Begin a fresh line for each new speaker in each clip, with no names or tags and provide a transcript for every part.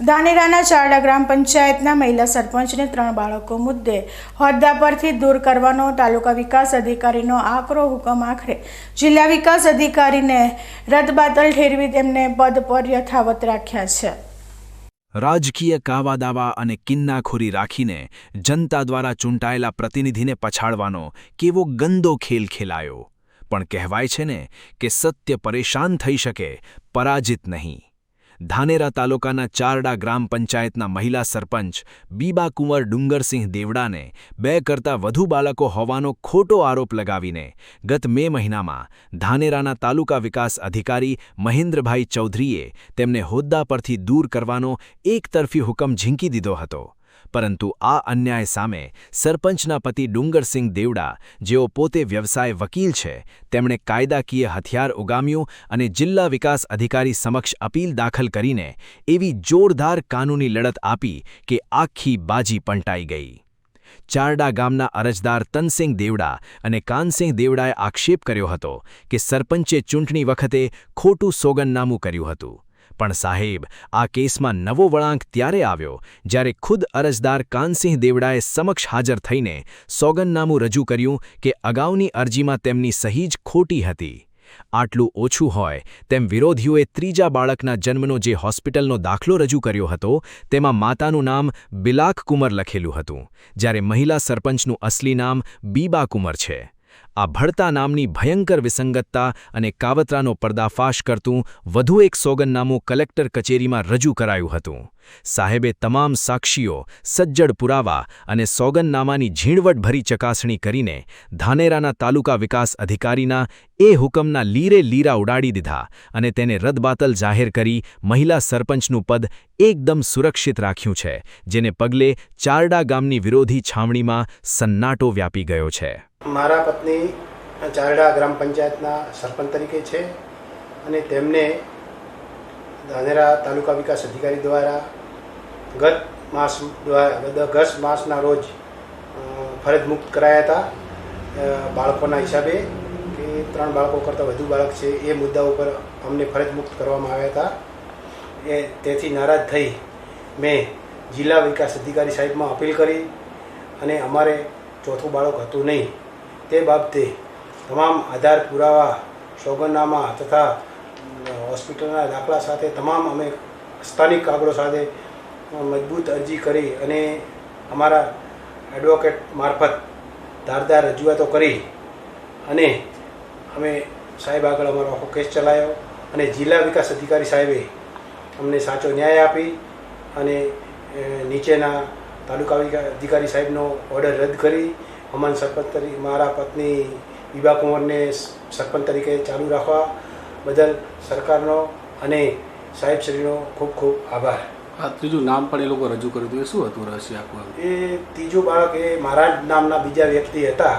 ધાનેરાના ચારડા ગ્રામ પંચાયતના મહિલા સરપંચને 3 બાળકો મુદ્દે હોદ્દા પરથી દૂર કરવાનો તાલુકા વિકાસ અધિકારીનો આકરો હુકમ આખરે જિલ્લા વિકાસ અધિકારીને રદબાતલ ઠેરવી તેમને પદ પર યથાવત રાખ્યા છે।
રાજકીય કાવાદાવા અને કિન્નાખોરી રાખીને જનતા દ્વારા ચૂંટાયેલા પ્રતિનિધિને પછાડવાનો કેવો ગંદો ખેલ ખેલાયો। પણ કહેવાય છે ને કે સત્ય પરેશાન થઈ શકે, પરાજિત નહીં। ધાનેરા તાલુકાના ચારડા ગ્રામ પંચાયતના મહિલા સરપંચ બીબા કુંવર ડુંગરસિંહ દેવડાને 2 કરતાં વધુ બાળકો હોવાનો ખોટો આરોપ લગાવીને ગત મે મહિનામાં ધાનેરાના તાલુકા વિકાસ અધિકારી મહેન્દ્રભાઈ ચૌધરીએ તેમને હોદ્દા પરથી દૂર કરવાનો એકતરફી હુકમ ઝીંકી દીધો હતો। પરંતુ આ અન્યાય સામે સરપંચના પતિ ડુંગરસિંહ દેવડા, જેઓ પોતે વ્યવસાય વકીલ છે, તેમણે કાયદાકીય હથિયાર ઉગામ્યું અને જિલ્લા વિકાસ અધિકારી સમક્ષ અપીલ દાખલ કરીને એવી જોરદાર કાનૂની લડત આપી કે આખી બાજી પંટાઈ ગઈ। ચારડા ગામના અરજદાર તનસિંહ દેવડા અને કાનસિંહ દેવડાએ આક્ષેપ કર્યો હતો કે સરપંચે ચૂંટણી વખતે ખોટું સોગંદનામું કર્યું હતું। પણ સાહેબ, આ કેસમાં નવો વળાંક ત્યારે આવ્યો જ્યારે ખુદ અરજદાર કાનસિંહ દેવડાએ સમક્ષ હાજર થઈને સોગંદનામું રજૂ કર્યું કે અગાઉની અરજીમાં તેમની સહી જ ખોટી હતી। આટલું ઓછું હોય તેમ વિરોધીઓએ 3જા બાળકના જન્મનો જે હોસ્પિટલનો દાખલો રજૂ કર્યો હતો તેમાં માતાનું નામ બિલાક કુંવર લખેલું હતું, જ્યારે મહિલા સરપંચનું અસલી નામ બીબા કુંવર છે। આ ભળતા નામની ભયંકર વિસંગતતા અને કાવતરાનો પર્દાફાશ કરતું વધુ એક સોગંદનામું કલેક્ટર કચેરીમાં રજૂ કરાયું હતું। સાહેબે તમામ સાક્ષીઓ, સજ્જડ પુરાવા અને સોગંદનામાની ઝીણવટભરી ચકાસણી કરીને ધાનેરાના તાલુકા વિકાસ અધિકારીના એ હુકમના લીરે લીરા ઉડાડી દીધા અને તેને રદબાતલ જાહેર કરી મહિલા સરપંચનું પદ એકદમ સુરક્ષિત રાખ્યું છે, જેને પગલે ચારડા ગામની વિરોધી છાવણીમાં સન્નાટો વ્યાપી ગયો છે।
મારા પત્ની ચારડા ગ્રામ પંચાયતના સરપંચ તરીકે છે અને તેમને ધાનેરા તાલુકા વિકાસ અધિકારી દ્વારા ગત માસના રોજ ફરજ મુક્ત કરાયા હતા। બાળકોના હિસાબે કે 3 બાળકો કરતાં વધુ બાળક છે એ મુદ્દા ઉપર અમને ફરજ મુક્ત કરવામાં આવ્યા હતા। તેથી નારાજ થઈ મેં જિલ્લા વિકાસ અધિકારી સાહેબમાં અપીલ કરી અને અમારે 4થું બાળક હતું નહીં તે બાબતે તમામ આધાર પુરાવા, સોગંદનામા તથા હોસ્પિટલના દાખલા સાથે તમામ અમે સ્થાનિક કાગળો સાથે મજબૂત અરજી કરી અને અમારા એડવોકેટ મારફત ધારદાર રજૂઆતો કરી અને અમે સાહેબ આગળ અમારો આખો કેસ ચલાવ્યો અને જિલ્લા વિકાસ અધિકારી સાહેબે અમને સાચો ન્યાય આપી અને નીચેના તાલુકા વિકાસ અધિકારી સાહેબનો ઓર્ડર રદ કરી અમને સરપંચ તરીકે મારા પત્ની બીબા કુંવરને સરપંચ તરીકે ચાલુ રાખવા બદલ સરકારનો અને સાહેબશ્રીનો ખૂબ ખૂબ આભાર।
આ 3જું નામ પણ એ લોકો રજૂ કર્યું હતું, એ શું હતું રહસ્ય આખું?
એ 3જું બાળક એ મારા જ નામના બીજા વ્યક્તિ હતા,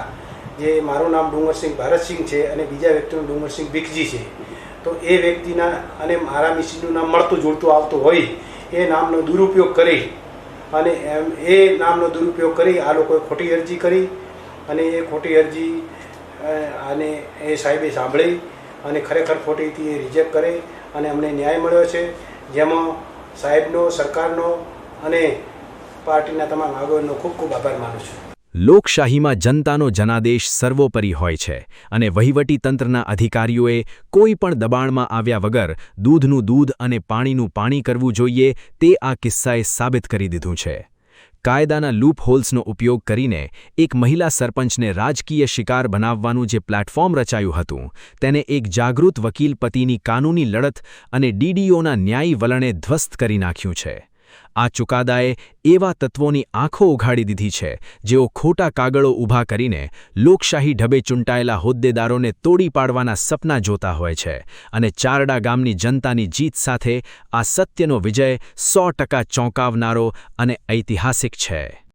જે મારું નામ ડુંગરસિંહ ભારતસિંહ છે અને બીજા વ્યક્તિનું ડુંગરસિંહ ભીખજી છે। તો એ વ્યક્તિના અને મારા મિસિસનું નામ મળતું જોડતું આવતું હોય એ નામનો દુરુપયોગ કરી અને એ નામનો દુરુપયોગ કરી આ લોકોએ ખોટી અરજી કરી અને એ ખોટી અરજી અને એ સાહેબે સાંભળી અને ખરેખર ખોટી હતી એ રિજેક્ટ કરી અને અમને ન્યાય મળ્યો છે, જેમાં સાહેબનો, સરકારનો અને પાર્ટીના તમામ આગેવાનોનો ખૂબ ખૂબ આભાર માનું છું।
લોકશાહીમાં જનતાનો જનાદેશ સર્વોપરી હોય છે અને વહીવટી તંત્રના અધિકારીઓએ કોઈ પણ દબાણમાં આવ્યા વગર દૂધનું દૂધ અને પાણીનું પાણી કરવું જોઈએ તે આ કિસ્સાએ સાબિત કરી દીધું છે। કાયદાના લૂપહોલ્સનો ઉપયોગ કરીને એક મહિલા સરપંચને રાજકીય શિકાર બનાવવાનું જે પ્લેટફોર્મ રચાયું હતું તેને એક જાગૃત વકીલ પતિની કાનૂની લડત અને ડીડીઓના ન્યાયી વલણે ધ્વસ્ત કરી નાખ્યું છે। આ ચુકાદાએ એવા તત્વોની આંખો ઉઘાડી દીધી છે જેઓ ખોટા કાગળો ઊભા કરીને લોકશાહી ઢબે ચૂંટાયેલા હોદ્દેદારોને તોડી પાડવાના સપના જોતા હોય છે અને ચારડા ગામની જનતાની જીત સાથે આ સત્યનો વિજય 100% ચોંકાવનારો અને ઐતિહાસિક છે।